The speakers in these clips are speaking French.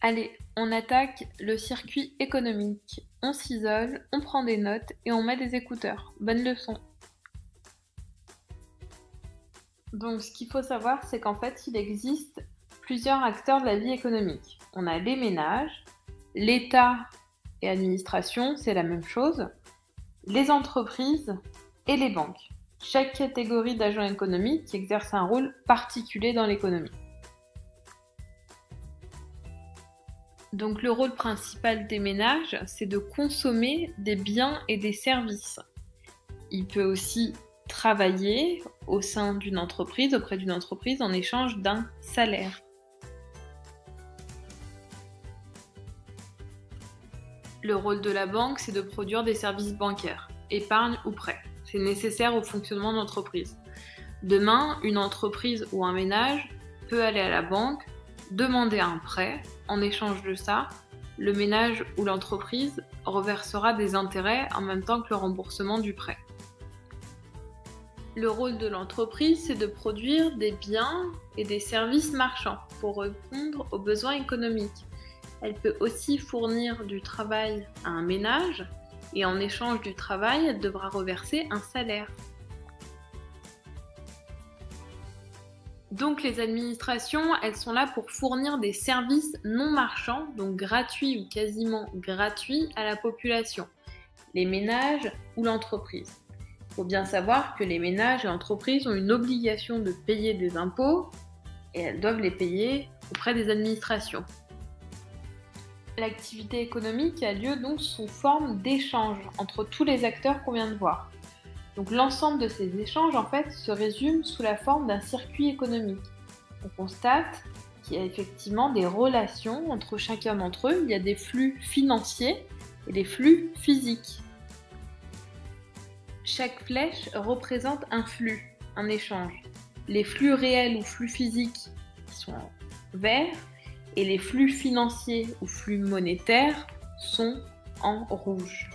Allez, on attaque le circuit économique. On s'isole, on prend des notes et on met des écouteurs. Bonne leçon. Donc ce qu'il faut savoir, c'est qu'en fait, il existe plusieurs acteurs de la vie économique. On a les ménages, l'État et l'administration, c'est la même chose, les entreprises et les banques. Chaque catégorie d'agents économiques exerce un rôle particulier dans l'économie. Donc le rôle principal des ménages, c'est de consommer des biens et des services. Il peut aussi travailler au sein d'une entreprise, auprès d'une entreprise, en échange d'un salaire. Le rôle de la banque, c'est de produire des services bancaires, épargne ou prêt. C'est nécessaire au fonctionnement de l'entreprise. Demain, une entreprise ou un ménage peut aller à la banque, demander un prêt. En échange de ça, le ménage ou l'entreprise reversera des intérêts en même temps que le remboursement du prêt. Le rôle de l'entreprise, c'est de produire des biens et des services marchands pour répondre aux besoins économiques. Elle peut aussi fournir du travail à un ménage et en échange du travail, elle devra reverser un salaire. Donc les administrations, elles sont là pour fournir des services non marchands, donc gratuits ou quasiment gratuits à la population, les ménages ou l'entreprise. Il faut bien savoir que les ménages et l'entreprise ont une obligation de payer des impôts et elles doivent les payer auprès des administrations. L'activité économique a lieu donc sous forme d'échange entre tous les acteurs qu'on vient de voir. Donc l'ensemble de ces échanges en fait se résume sous la forme d'un circuit économique. On constate qu'il y a effectivement des relations entre chacun d'entre eux. Il y a des flux financiers et des flux physiques. Chaque flèche représente un flux, un échange. Les flux réels ou flux physiques sont en vert et les flux financiers ou flux monétaires sont en rouge.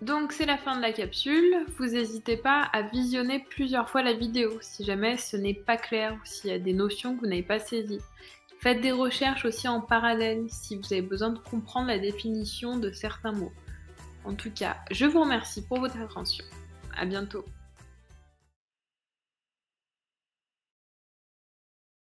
Donc c'est la fin de la capsule. Vous n'hésitez pas à visionner plusieurs fois la vidéo si jamais ce n'est pas clair ou s'il y a des notions que vous n'avez pas saisies. Faites des recherches aussi en parallèle si vous avez besoin de comprendre la définition de certains mots. En tout cas, je vous remercie pour votre attention. À bientôt.